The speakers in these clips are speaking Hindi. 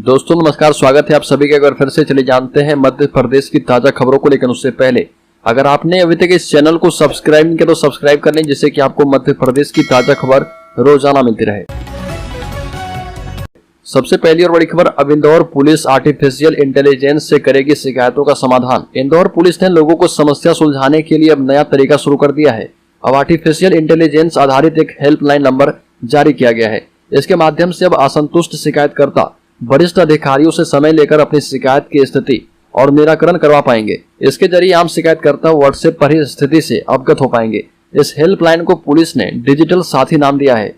दोस्तों नमस्कार, स्वागत है आप सभी का। एक बार फिर से चले जानते हैं मध्य प्रदेश की ताजा खबरों को लेकर। उससे पहले अगर आपने अभी तक इस चैनल को सब्सक्राइब नहीं किया तो सब्सक्राइब कर लें, जिससे कि आपको मध्य प्रदेश की ताजा खबर रोजाना मिलती रहे। सबसे पहली और बड़ी खबर, अब इंदौर पुलिस आर्टिफिशियल इंटेलिजेंस से करेगी शिकायतों का समाधान। इंदौर पुलिस ने लोगों को समस्या सुलझाने के लिए अब नया तरीका शुरू कर दिया है। अब आर्टिफिशियल इंटेलिजेंस आधारित एक हेल्पलाइन नंबर जारी किया गया है। इसके माध्यम से अब असंतुष्ट शिकायतकर्ता वरिष्ठ अधिकारियों से समय लेकर अपनी शिकायत की स्थिति और निराकरण करवा पाएंगे। इसके जरिए आम शिकायतकर्ता व्हाट्सएप पर ही स्थिति से अवगत हो पाएंगे। इस हेल्पलाइन को पुलिस ने डिजिटल साथी नाम दिया है।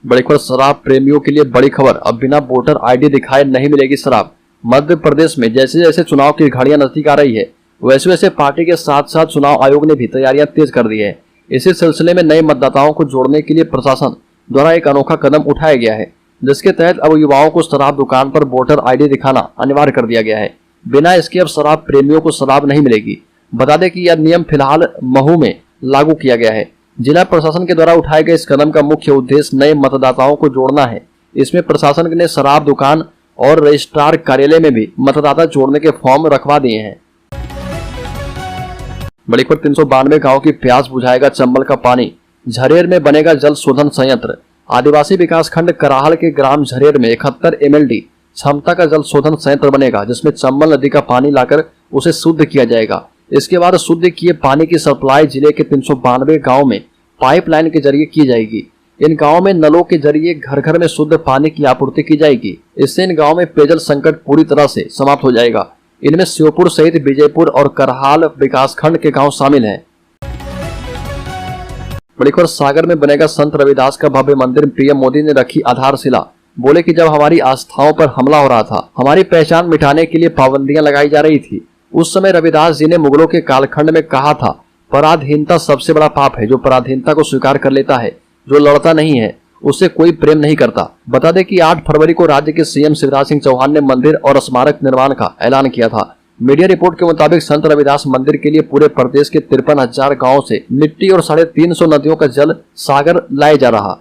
बड़ी खबर, शराब प्रेमियों के लिए बड़ी खबर, अब बिना वोटर आईडी दिखाए नहीं मिलेगी शराब। मध्य प्रदेश में जैसे जैसे चुनाव की घड़ियां नजदीक आ रही है, वैसे वैसे पार्टी के साथ साथ चुनाव आयोग ने भी तैयारियां तेज कर दी है। इसी सिलसिले में नए मतदाताओं को जोड़ने के लिए प्रशासन द्वारा एक अनोखा कदम उठाया गया है, जिसके तहत अब युवाओं को शराब दुकान पर वोटर आईडी दिखाना अनिवार्य कर दिया गया है। बिना इसके अब शराब प्रेमियों को शराब नहीं मिलेगी। बता दें कि यह नियम फिलहाल महू में लागू किया गया है। जिला प्रशासन के द्वारा उठाए गए इस कदम का मुख्य उद्देश्य नए मतदाताओं को जोड़ना है। इसमें प्रशासन ने शराब दुकान और रजिस्ट्रार कार्यालय में भी मतदाता जोड़ने के फॉर्म रखवा दिए हैं। बड़ी खबर, 392 गाँव की प्यास बुझाएगा चंबल का पानी, झरेर में बनेगा जल शोधन संयंत्र। आदिवासी विकास खंड कराहल के ग्राम झरेर में 71 MLD क्षमता का जल शोधन संयंत्र बनेगा, जिसमें चंबल नदी का पानी लाकर उसे शुद्ध किया जाएगा। इसके बाद शुद्ध किए पानी की सप्लाई जिले के 392 गाँव में पाइपलाइन के जरिए की जाएगी। इन गाँव में नलों के जरिए घर घर में शुद्ध पानी की आपूर्ति की जाएगी। इससे इन गाँव में पेयजल संकट पूरी तरह से समाप्त हो जाएगा। इनमें श्योपुर सहित विजयपुर और करहाल विकास खंड के गाँव शामिल हैं। बड़ी खबर, सागर में बनेगा संत रविदास का भव्य मंदिर, पीएम मोदी ने रखी आधारशिला। बोले कि जब हमारी आस्थाओं पर हमला हो रहा था, हमारी पहचान मिटाने के लिए पाबंदियां लगाई जा रही थी, उस समय रविदास जी ने मुगलों के कालखंड में कहा था, पराधीनता सबसे बड़ा पाप है। जो पराधीनता को स्वीकार कर लेता है, जो लड़ता नहीं है, उससे कोई प्रेम नहीं करता। बता दें कि 8 फरवरी को राज्य के सीएम शिवराज सिंह चौहान ने मंदिर और स्मारक निर्माण का ऐलान किया था। मीडिया रिपोर्ट के मुताबिक संत रविदास मंदिर के लिए पूरे प्रदेश के 53,000 गाँव से मिट्टी और 350 नदियों का जल सागर लाया जा रहा।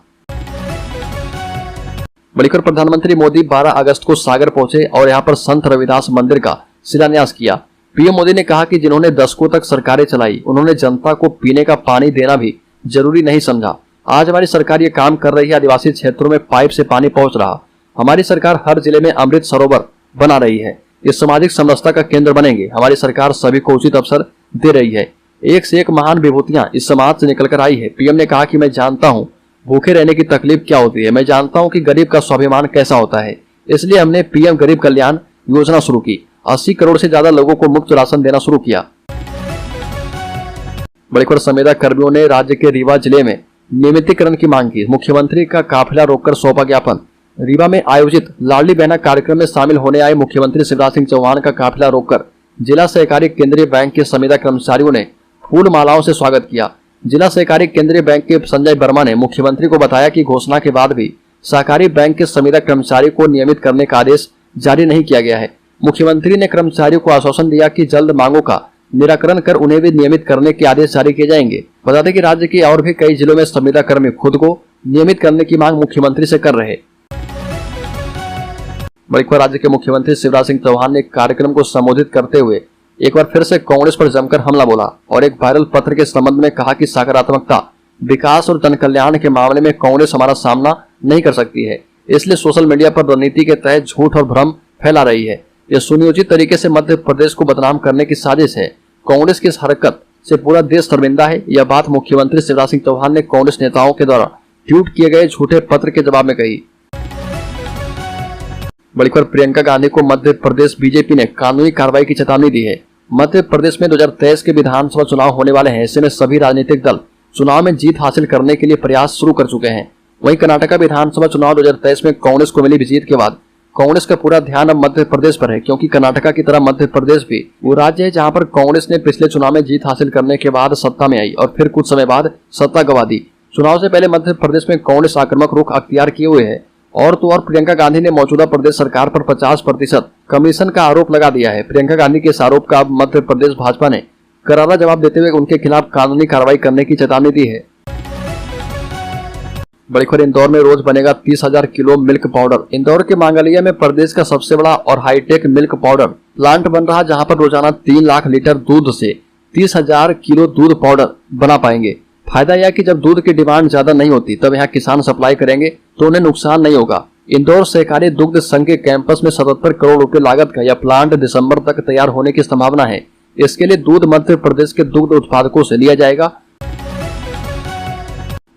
बड़ीकर, प्रधानमंत्री मोदी 12 अगस्त को सागर पहुंचे और यहां पर संत रविदास मंदिर का शिलान्यास किया। पीएम मोदी ने कहा कि जिन्होंने दशकों तक सरकारें चलाई, उन्होंने जनता को पीने का पानी देना भी जरूरी नहीं समझा। आज हमारी सरकार ये काम कर रही है। आदिवासी क्षेत्रों में पाइप से पानी पहुंच रहा। हमारी सरकार हर जिले में अमृत सरोवर बना रही है। ये सामाजिक समरसता का केंद्र बनेंगे। हमारी सरकार सभी को उचित अवसर दे रही है। एक से एक महान विभूतियां इस समाज से निकलकर आई है। पीएम ने कहा कि मैं जानता हूं भूखे रहने की तकलीफ क्या होती है, मैं जानता हूं कि गरीब का स्वाभिमान कैसा होता है। इसलिए हमने पीएम गरीब कल्याण योजना शुरू की। 80 करोड़ से ज्यादा लोगों को मुफ्त राशन देना शुरू किया। बड़ी खबर, संविदा कर्मियों ने राज्य के रीवा जिले में नियमितीकरण की मांग की। मुख्यमंत्री का काफिला रोककर सौंपा ज्ञापन। रीवा में आयोजित लाडली बहना कार्यक्रम में शामिल होने आए मुख्यमंत्री शिवराज सिंह चौहान का काफिला रोककर जिला सहकारी केंद्रीय बैंक के संविदा कर्मचारियों ने फूल मालाओं से स्वागत किया। जिला सहकारी केंद्रीय बैंक के संजय वर्मा ने मुख्यमंत्री को बताया कि घोषणा के बाद भी सहकारी बैंक के संविदा कर्मचारी को नियमित करने का आदेश जारी नहीं किया गया है। मुख्यमंत्री ने कर्मचारियों को आश्वासन दिया कि जल्द मांगों का निराकरण कर उन्हें भी नियमित करने के आदेश जारी किए जाएंगे। बता दें कि राज्य के और भी कई जिलों में संविदा कर्मी खुद को नियमित करने की मांग मुख्यमंत्री से कर रहे। बड़ी खबर, राज्य के मुख्यमंत्री शिवराज सिंह चौहान ने कार्यक्रम को संबोधित करते हुए एक बार फिर से कांग्रेस पर जमकर हमला बोला और एक वायरल पत्र के संबंध में कहा कि सकारात्मकता, विकास और जन कल्याण के मामले में कांग्रेस हमारा सामना नहीं कर सकती है। इसलिए सोशल मीडिया पर रणनीति के तहत झूठ और भ्रम फैला रही है। यह सुनियोजित तरीके से मध्य प्रदेश को बदनाम करने की साजिश है। कांग्रेस की इस हरकत से पूरा देश शर्मिंदा है। यह बात मुख्यमंत्री शिवराज सिंह चौहान ने कांग्रेस नेताओं के द्वारा ट्वीट किए गए झूठे पत्र के जवाब में कही। बड़ी खबर, प्रियंका गांधी को मध्य प्रदेश बीजेपी ने कानूनी कार्रवाई की चेतावनी दी है। मध्य प्रदेश में 2023 के विधानसभा चुनाव होने वाले हैं। ऐसे में सभी राजनीतिक दल चुनाव में जीत हासिल करने के लिए प्रयास शुरू कर चुके हैं। वहीं कर्नाटक विधानसभा चुनाव 2023 में कांग्रेस को मिली जीत के बाद कांग्रेस का पूरा ध्यान अब मध्य प्रदेश पर है, क्योंकि कर्नाटक की तरह मध्य प्रदेश भी वो राज्य है जहां पर कांग्रेस ने पिछले चुनाव में जीत हासिल करने के बाद सत्ता में आई और फिर कुछ समय बाद सत्ता गंवा दी। चुनाव से पहले मध्य प्रदेश में कांग्रेस आक्रामक रुख अख्तियार किए हुए है। और तो और प्रियंका गांधी ने मौजूदा प्रदेश सरकार पर 50% कमीशन का आरोप लगा दिया है। प्रियंका गांधी के इस आरोप का अब मध्य प्रदेश भाजपा ने करारा जवाब देते हुए उनके खिलाफ कानूनी कार्रवाई करने की चेतावनी दी है। बड़ी खबर, इंदौर में रोज बनेगा 30,000 किलो मिल्क पाउडर। इंदौर के मांगलिया में प्रदेश का सबसे बड़ा और हाईटेक मिल्क पाउडर प्लांट बन रहा, जहां पर रोजाना 3 लाख लीटर दूध से 30,000 किलो दूध पाउडर बना पाएंगे। फायदा यह कि जब दूध की डिमांड ज्यादा नहीं होती तब यहाँ किसान सप्लाई करेंगे तो उन्हें नुकसान नहीं होगा। इंदौर सहकारी दुग्ध संघ के कैंपस में 77 करोड़ रुपए लागत का यह प्लांट दिसंबर तक तैयार होने की संभावना है। इसके लिए दूध मध्य प्रदेश के दुग्ध उत्पादकों से लिया जाएगा।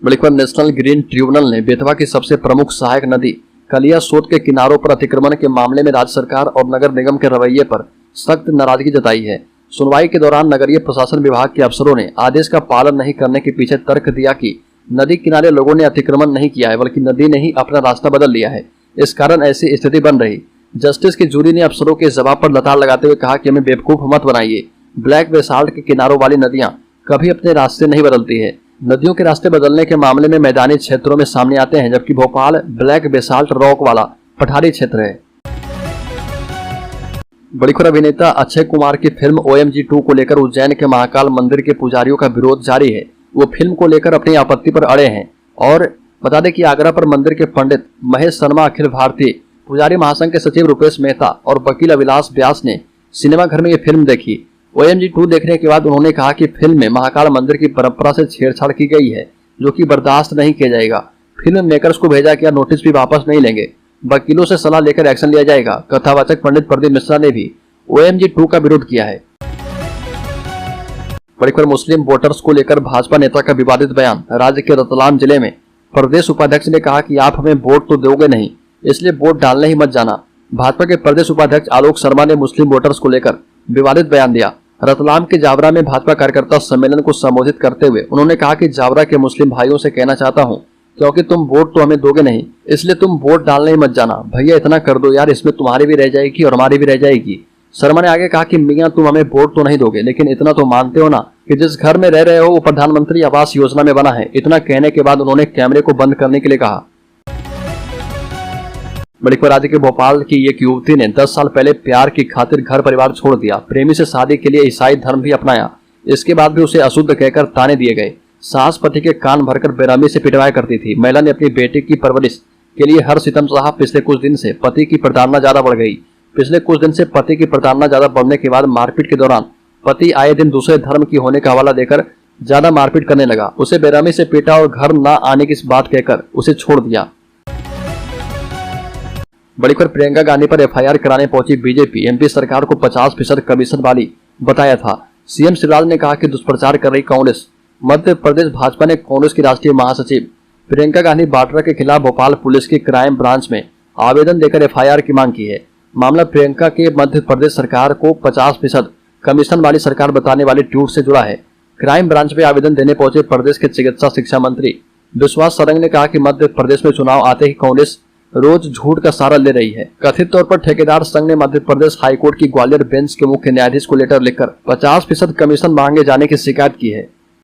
बड़ी खबर, नेशनल ग्रीन ट्रिब्यूनल ने बेतवा की सबसे प्रमुख सहायक नदी कलिया सोत के किनारों पर अतिक्रमण के मामले में राज्य सरकार और नगर निगम के रवैये पर सख्त नाराजगी जताई है। सुनवाई के दौरान नगरीय प्रशासन विभाग के अफसरों ने आदेश का पालन नहीं करने के पीछे तर्क दिया कि नदी किनारे लोगों ने अतिक्रमण नहीं किया है, बल्कि नदी ने ही अपना रास्ता बदल लिया है। इस कारण ऐसी स्थिति बन रही। जस्टिस की जूरी ने अफसरों के जवाब पर लताड़ लगाते हुए कहा कि हमें बेवकूफ मत बनाइए। ब्लैक बेसाल्ट के किनारों वाली नदियां कभी अपने रास्ते नहीं बदलती है। नदियों के रास्ते बदलने के मामले में मैदानी क्षेत्रों में सामने आते हैं, जबकि भोपाल ब्लैक बेसाल्ट रॉक वाला पठारी क्षेत्र है। बड़ी खबर, अभिनेता अक्षय कुमार की फिल्म OMG 2 को लेकर उज्जैन के महाकाल मंदिर के पुजारियों का विरोध जारी है। वो फिल्म को लेकर अपनी आपत्ति पर अड़े हैं। और बता दें कि आगरा पर मंदिर के पंडित महेश शर्मा, अखिल भारतीय पुजारी महासंघ के सचिव रुपेश मेहता और वकील अविनाश व्यास ने सिनेमाघर में ये फिल्म देखी। OMG 2 देखने के बाद उन्होंने कहा कि फिल्म में महाकाल मंदिर की परंपरा से छेड़छाड़ की गई है, जो कि बर्दाश्त नहीं किया जाएगा। फिल्म मेकर्स को भेजा गया नोटिस भी वापस नहीं लेंगे। वकीलों से सलाह लेकर एक्शन लिया जाएगा। कथावाचक पंडित प्रदीप मिश्रा ने भी OMG 2 का विरोध किया है। बड़ी खबर, मुस्लिम वोटर्स को लेकर भाजपा नेता का विवादित बयान। राज्य के रतलाम जिले में प्रदेश उपाध्यक्ष ने कहा कि आप हमें वोट तो दोगे नहीं, इसलिए वोट डालने ही मत जाना। भाजपा के प्रदेश उपाध्यक्ष आलोक शर्मा ने मुस्लिम वोटर्स को लेकर विवादित बयान दिया। रतलाम के जावरा में भाजपा कार्यकर्ता सम्मेलन को संबोधित करते हुए उन्होंने कहा कि जावरा के मुस्लिम भाइयों से कहना चाहता हूं, क्योंकि तुम वोट तो हमें दोगे नहीं, इसलिए तुम वोट डालने ही मत जाना। भैया इतना कर दो यार, इसमें तुम्हारी भी रह जाएगी और हमारी भी रह जाएगी। शर्मा ने आगे कहा कि मियां तुम हमें वोट तो नहीं दोगे, लेकिन इतना तो मानते हो ना कि जिस घर में रह रहे हो वो प्रधानमंत्री आवास योजना में बना है। इतना कहने के बाद उन्होंने कैमरे को बंद करने के लिए कहा। बड़ी खबर, राज्य के भोपाल की एक युवती ने 10 साल पहले प्यार की खातिर घर परिवार छोड़ दिया। प्रेमी से शादी के लिए ईसाई धर्म भी अपनाया। इसके बाद भी उसे अशुद्ध कहकर ताने दिए गए। सास पति के कान भरकर बेरहमी से पिटवाया करती थी। महिला ने अपनी बेटी की परवरिश के लिए हर सितम सहा। पिछले कुछ दिन से पति की प्रताड़ना ज्यादा बढ़ गई। पिछले कुछ दिन से पति की प्रताड़ना ज्यादा बढ़ने के बाद मारपीट के दौरान पति आए दिन दूसरे धर्म की होने का हवाला देकर ज्यादा मारपीट करने लगा। उसे बेरहमी से पीटा और घर न आने की बात कहकर उसे छोड़ दिया। बड़ी खबर, प्रियंका गांधी पर FIR कराने पहुंची बीजेपी। MP सरकार को 50% कमीशन वाली बताया था। CM शिवराज ने कहा कि दुष्प्रचार कर रही कांग्रेस। मध्य प्रदेश भाजपा ने कांग्रेस की राष्ट्रीय महासचिव प्रियंका गांधी वाड्रा के खिलाफ भोपाल पुलिस की क्राइम ब्रांच में आवेदन देकर FIR की मांग की है। मामला प्रियंका के मध्य प्रदेश सरकार को 50% कमीशन वाली सरकार बताने वाली ट्वीट से जुड़ा है। क्राइम ब्रांच में आवेदन देने पहुंचे प्रदेश के चिकित्सा शिक्षा मंत्री विश्वास सरंग ने कहा कि मध्य प्रदेश में चुनाव आते ही कांग्रेस रोज झूठ का सहारा ले रही है। कथित तौर पर ठेकेदार संघ ने मध्य प्रदेश हाईकोर्ट की ग्वालियर बेंच के मुख्य न्यायाधीश को लेटर लिखकर 50% कमीशन मांगे जाने की शिकायत की है।